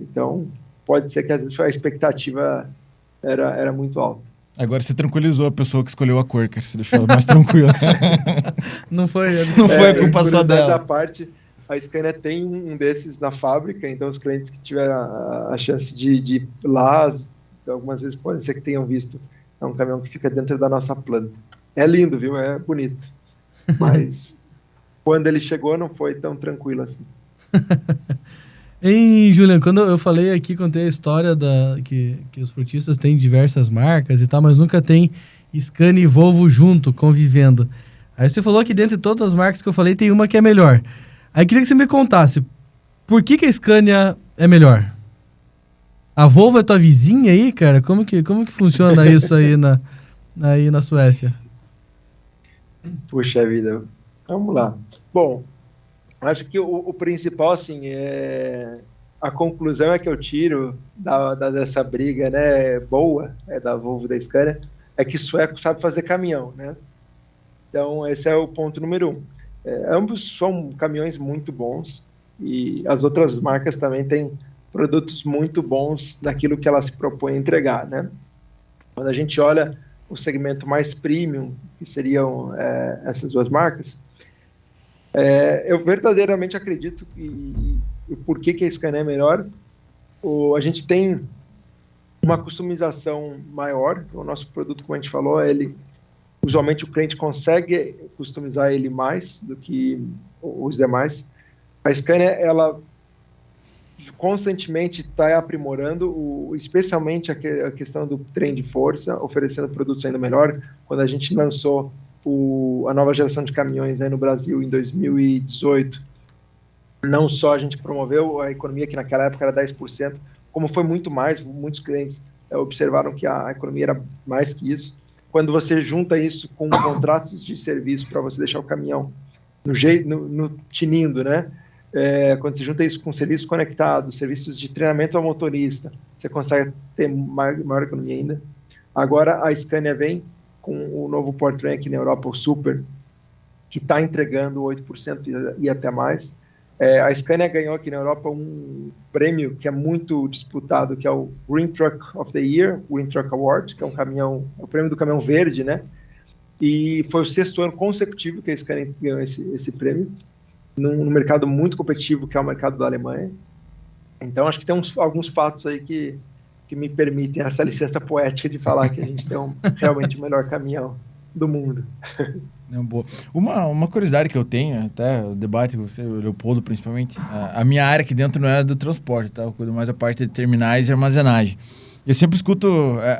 então pode ser que às vezes a expectativa era muito alta. Agora você tranquilizou a pessoa que escolheu a cor, cara. Você deixou ela mais tranquila. Não foi a culpa só dela. Da parte, a Scania tem um desses na fábrica, então os clientes que tiveram a chance de ir lá, algumas vezes pode ser que tenham visto. É um caminhão que fica dentro da nossa planta. É lindo, viu? É bonito. Mas quando ele chegou não foi tão tranquilo assim. Hein, Juliano, quando eu falei aqui, contei a história que os frutistas têm diversas marcas e tal, mas nunca tem Scania e Volvo junto, convivendo. Aí você falou que dentre todas as marcas que eu falei, tem uma que é melhor. Aí queria que você me contasse, por que a Scania é melhor? A Volvo é tua vizinha aí, cara? Como que funciona isso aí na Suécia? Puxa vida, vamos lá. Bom, acho que o principal, assim, a conclusão que eu tiro dessa briga, né, boa, da Volvo e da Scania, é que sueco sabe fazer caminhão, né? Então, esse é o ponto número 1. Ambos são caminhões muito bons e as outras marcas também têm produtos muito bons naquilo que elas se propõem a entregar, né? Quando a gente olha o segmento mais premium, que seriam essas duas marcas, eu verdadeiramente acredito que por que a Scania é melhor, a gente tem uma customização maior. O nosso produto, como a gente falou, usualmente o cliente consegue customizar ele mais do que os demais. A Scania, ela constantemente está aprimorando, especialmente a questão do trem de força, oferecendo produtos ainda melhor. Quando a gente lançou a nova geração de caminhões aí no Brasil em 2018, não só a gente promoveu a economia, que naquela época era 10%, como foi muito mais, muitos clientes observaram que a economia era mais que isso. Quando você junta isso com contratos de serviço para você deixar o caminhão no tinindo, né? Quando você junta isso com serviços conectados, serviços de treinamento ao motorista, você consegue ter maior economia ainda. Agora a Scania vem com o novo Powertrain aqui na Europa, o Super, que está entregando 8% e até mais. A Scania ganhou aqui na Europa um prêmio que é muito disputado, que é o Green Truck of the Year, Green Truck Award, que é o prêmio do caminhão verde, né? E foi o 6º ano consecutivo que a Scania ganhou esse prêmio, num mercado muito competitivo, que é o mercado da Alemanha. Então, acho que tem alguns fatos aí que me permitem essa licença poética de falar que a gente tem realmente o melhor caminhão do mundo. Boa. Uma curiosidade que eu tenho, até o debate com você, o Leopoldo principalmente, a minha área aqui dentro não é do transporte, tá? Eu cuido mais da parte de terminais e armazenagem. Eu sempre escuto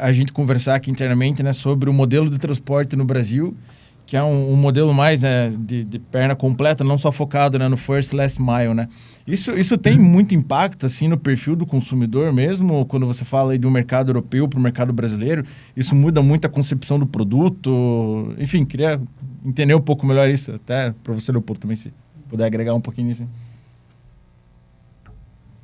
a gente conversar aqui internamente, né, sobre o modelo de transporte no Brasil, que é um modelo mais, né, de perna completa, não só focado, né, no first last mile, né? Isso tem muito impacto assim no perfil do consumidor mesmo, quando você fala aí do mercado europeu para o mercado brasileiro, isso muda muito a concepção do produto. Enfim, queria entender um pouco melhor isso, até para você, Leopoldo, também, se puder agregar um pouquinho nisso.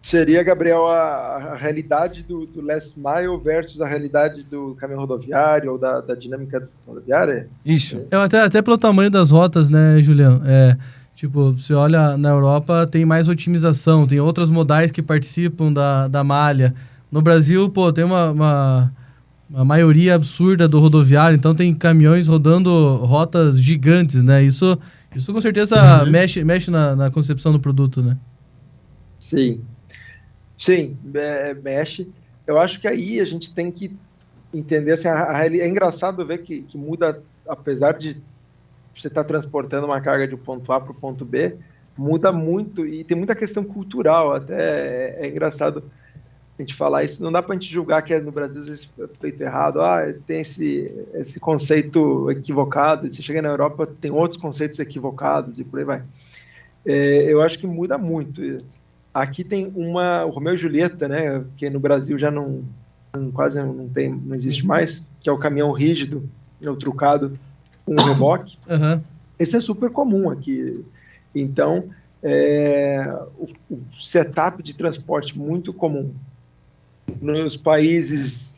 Seria, Gabriel, a realidade do last mile versus a realidade do caminhão rodoviário ou da dinâmica rodoviária? Isso. Até pelo tamanho das rotas, né, Julião? Tipo, você olha na Europa, tem mais otimização, tem outras modais que participam da malha. No Brasil, tem uma maioria absurda do rodoviário, então tem caminhões rodando rotas gigantes, né? Isso com certeza mexe na concepção do produto, né? Sim, mexe. Eu acho que aí a gente tem que entender, assim, é engraçado ver que muda, apesar de você estar transportando uma carga de um ponto A para o ponto B, muda muito, e tem muita questão cultural, até é engraçado a gente falar isso, não dá para a gente julgar que no Brasil isso é feito errado, tem esse conceito equivocado, e você chega na Europa, tem outros conceitos equivocados, e por aí vai. Eu acho que muda muito. Aqui tem o Romeu e Julieta, né, que no Brasil já quase não existe mais, que é o caminhão rígido, o trucado, com um reboque. Uhum. Esse é super comum aqui. Então, o setup de transporte muito comum nos países,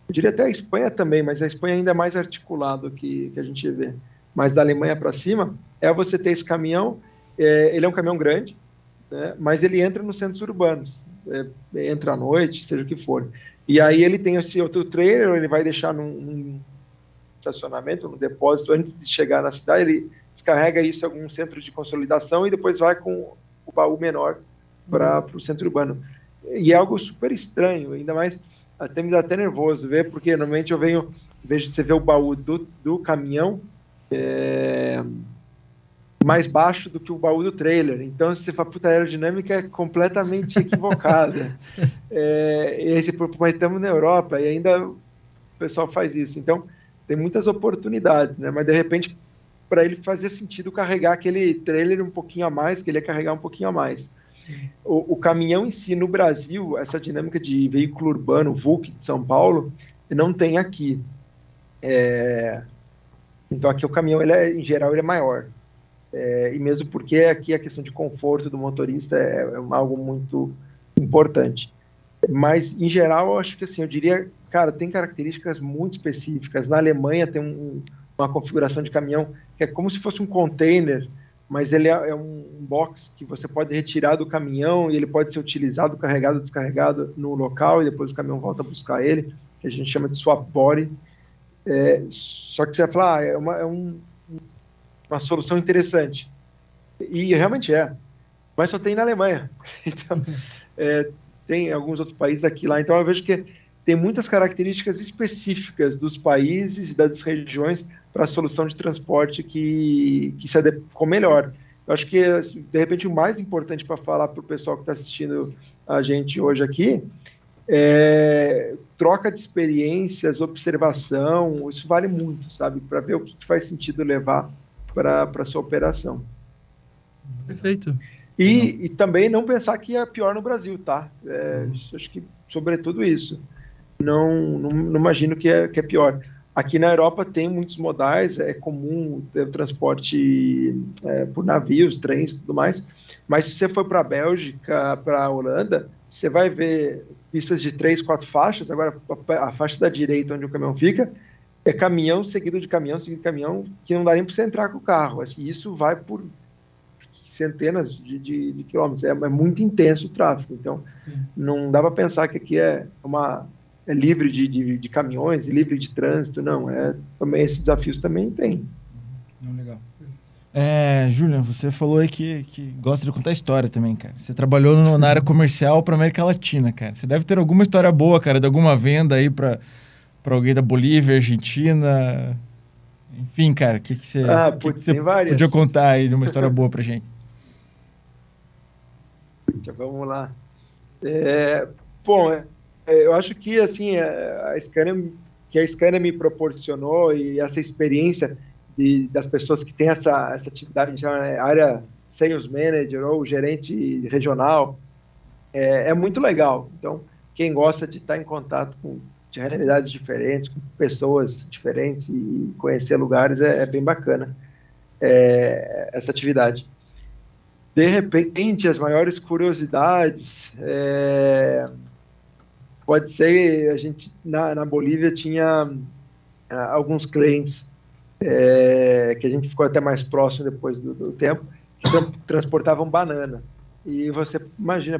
eu diria até a Espanha também, mas a Espanha ainda é mais articulado que a gente vê. Mas da Alemanha para cima, você ter esse caminhão, ele é um caminhão grande, né, mas ele entra nos centros urbanos, entra à noite, seja o que for. E aí ele tem esse outro trailer, ele vai deixar num estacionamento, no depósito, antes de chegar na cidade, ele descarrega isso em algum centro de consolidação e depois vai com o baú menor para o centro urbano. E é algo super estranho, ainda mais, até me dá até nervoso ver, porque normalmente eu vejo você ver o baú do caminhão mais baixo do que o baú do trailer. Então, se você fala, puta, a aerodinâmica é completamente equivocada. Mas estamos na Europa e ainda o pessoal faz isso. Então, tem muitas oportunidades, né? Mas, de repente, para ele fazer sentido carregar aquele trailer um pouquinho a mais, que ele ia carregar um pouquinho a mais. O caminhão em si, no Brasil, essa dinâmica de veículo urbano, VUC de São Paulo, não tem aqui. Então, aqui o caminhão, em geral, ele é maior. E mesmo porque aqui a questão de conforto do motorista é algo muito importante. Mas, em geral, eu acho que, assim, eu diria, cara, tem características muito específicas. Na Alemanha tem uma configuração de caminhão que é como se fosse um container, mas ele é um box que você pode retirar do caminhão e ele pode ser utilizado, carregado, descarregado no local, e depois o caminhão volta a buscar ele, que a gente chama de swap body. Só que você vai falar, uma solução interessante. E realmente mas só tem na Alemanha. Então, tem alguns outros países aqui lá. Então, eu vejo que tem muitas características específicas dos países e das regiões para a solução de transporte que se adequou melhor. Eu acho que, de repente, o mais importante para falar para o pessoal que está assistindo a gente hoje aqui troca de experiências, observação, isso vale muito, sabe? Para ver o que faz sentido levar para a sua operação. Perfeito. E também não pensar que é pior no Brasil, tá? Acho que, sobretudo isso. Não imagino que é pior. Aqui na Europa tem muitos modais, é comum ter o transporte por navios, trens e tudo mais, mas se você for para a Bélgica, para a Holanda, você vai ver pistas de 3, 4 faixas. Agora, a faixa da direita, onde o caminhão fica, é caminhão seguido de caminhão, que não dá nem para você entrar com o carro. Assim, isso vai por centenas de quilômetros. É muito intenso o tráfego. Então, não dá para pensar que aqui é livre de caminhões, livre de trânsito. Não, também esses desafios também tem. Legal. Julian, você falou aí que gosta de contar história também, cara. Você trabalhou na área comercial para América Latina, cara. Você deve ter alguma história boa, cara, de alguma venda aí para alguém da Bolívia, Argentina. Enfim, cara, o que você podia contar aí de uma história boa pra gente? Vamos lá. Bom, eu acho que assim a Scania me proporcionou, e essa experiência das pessoas que têm essa atividade, já área sales manager ou gerente regional, é muito legal. Então, quem gosta de estar em contato com realidades diferentes, com pessoas diferentes e conhecer lugares, é bem bacana essa atividade. De repente, as maiores curiosidades, pode ser, a gente na Bolívia tinha alguns clientes que a gente ficou até mais próximo depois do tempo, que transportavam banana. E você imagina,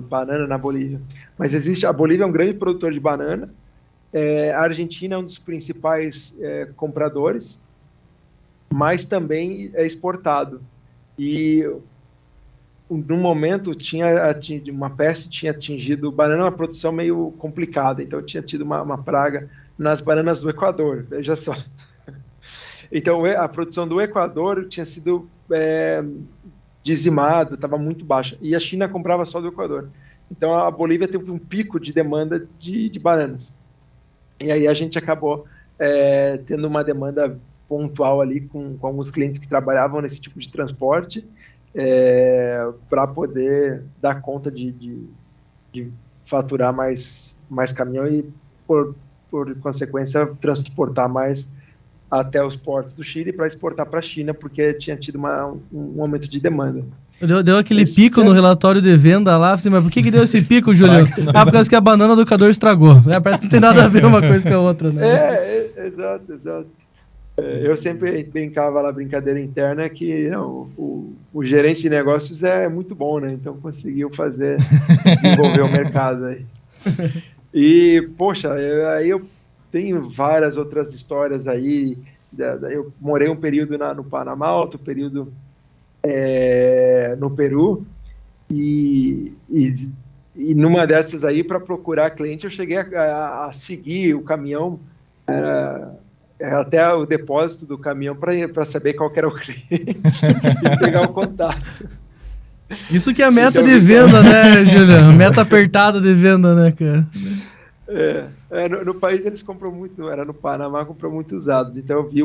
banana na Bolívia. Mas a Bolívia é um grande produtor de banana, a Argentina é um dos principais compradores, mas também é exportado. E num momento uma peste tinha atingido banana, uma produção meio complicada, então tinha tido uma praga nas bananas do Equador, veja só. Então a produção do Equador tinha sido dizimada, estava muito baixa, e a China comprava só do Equador. Então a Bolívia teve um pico de demanda de bananas. E aí a gente acabou tendo uma demanda pontual ali com alguns clientes que trabalhavam nesse tipo de transporte, para poder dar conta de faturar mais caminhão e, por consequência, transportar mais até os portos do Chile para exportar para a China, porque tinha tido um aumento de demanda. Deu aquele pico no relatório de venda lá, assim, mas por que deu esse pico, Julião? Por causa que a banana do Equador estragou. Parece que não tem nada a ver uma coisa com a outra, né? Exato. Eu sempre brincava lá, brincadeira interna, que o gerente de negócios é muito bom, né? Então conseguiu desenvolver o mercado aí. E, poxa, aí eu tenho várias outras histórias aí. Eu morei um período no Panamá, outro período no Peru, e numa dessas aí, para procurar cliente, eu cheguei a seguir o caminhão, até o depósito do caminhão, para saber qual que era o cliente e pegar o contato. Isso que é a meta de venda, né, Julião? Meta apertada de venda, né, cara? No país eles compram muito, era no Panamá, comprou muito usados. Então eu vi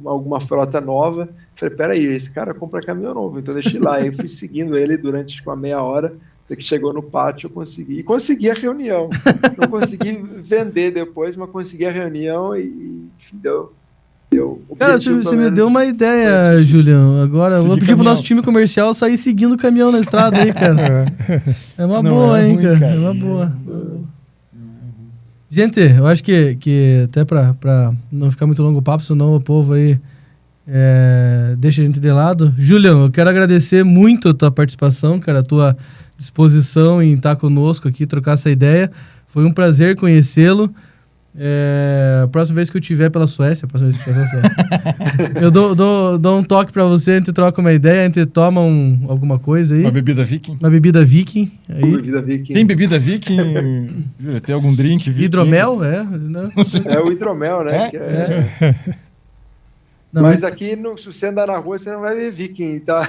alguma frota nova, falei, peraí, esse cara compra caminhão novo, então deixa eu ir lá. Aí eu fui seguindo ele durante uma meia hora, até que chegou no pátio, eu consegui a reunião. Não consegui vender depois, mas consegui a reunião e deu. Cara, você me deu uma ideia, Julião. Agora eu vou pedir pro nosso time comercial sair seguindo o caminhão na estrada aí, cara. É uma boa, hein, cara? É uma boa. Gente, eu acho que até pra não ficar muito longo o papo, senão o povo aí deixa a gente de lado. Julião, eu quero agradecer muito a tua participação, cara, a tua disposição em estar conosco aqui, trocar essa ideia. Foi um prazer conhecê-lo. A próxima vez que eu estiver pela Suécia, eu dou um toque pra você, a gente troca uma ideia, a gente toma alguma coisa aí. Uma bebida viking. Uma bebida viking. Aí. Tem bebida viking? Júlia, tem algum drink viking? Hidromel, É o hidromel, né? Não, mas aqui, se você andar na rua, você não vai ver viking, tá?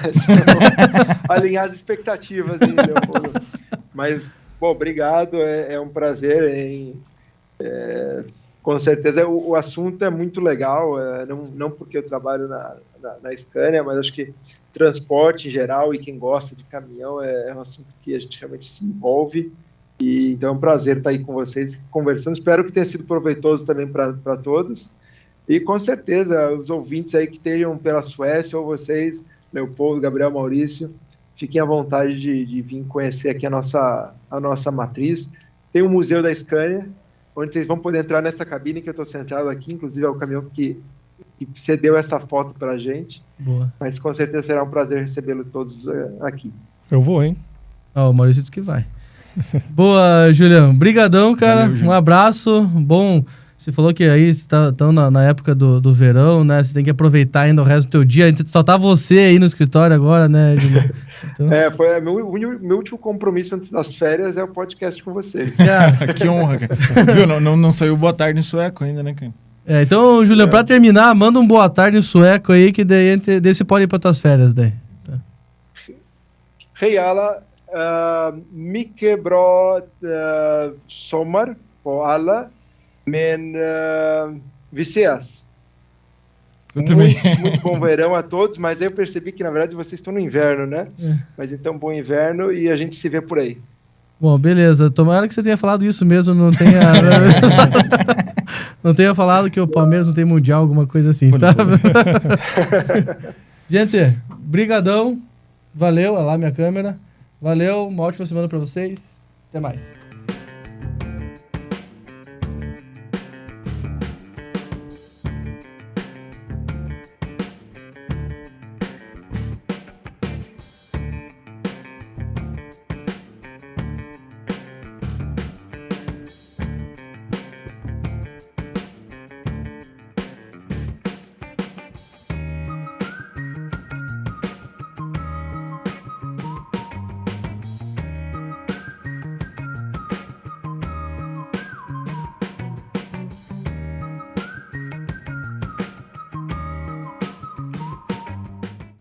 Alinhar as expectativas. Mas, bom, obrigado, é um prazer Com certeza, o assunto é muito legal, não porque eu trabalho na Scania, mas acho que transporte em geral e quem gosta de caminhão é um assunto que a gente realmente se envolve. E, então é um prazer estar aí com vocês conversando. Espero que tenha sido proveitoso também para todos. E com certeza, os ouvintes aí que estejam pela Suécia, ou vocês, Leopoldo, Gabriel, Maurício, fiquem à vontade de vir conhecer aqui a nossa matriz. Tem um museu da Scania, onde vocês vão poder entrar nessa cabine que eu estou sentado aqui, inclusive é o caminhão que cedeu essa foto para a gente. Boa. Mas com certeza será um prazer recebê-los todos aqui. Eu vou, hein? O Maurício disse que vai. Boa, Julião. Brigadão, cara. Valeu, um abraço. Bom, você falou que aí estão na época do verão, né? Você tem que aproveitar ainda o resto do teu dia. Só tá você aí no escritório agora, né, Julião? Então... foi meu último compromisso antes das férias é o podcast com você. Que honra, cara. Viu? Não saiu boa tarde em sueco ainda, né, cara? Então, Julião, pra terminar, manda um boa tarde em sueco aí, que daí você pode ir pra tuas férias, daí. Tá. Hej alla, mycket bra sommar på alla, men vi ses. Muito bom verão a todos, mas aí eu percebi que na verdade vocês estão no inverno, né? Mas então bom inverno e a gente se vê por aí. Bom, beleza. Tomara que você tenha falado isso mesmo, não tenha... não tenha falado que o Palmeiras não tem mundial, alguma coisa assim, tá? Gente, brigadão. Valeu, olha lá minha câmera. Valeu, uma ótima semana pra vocês. Até mais.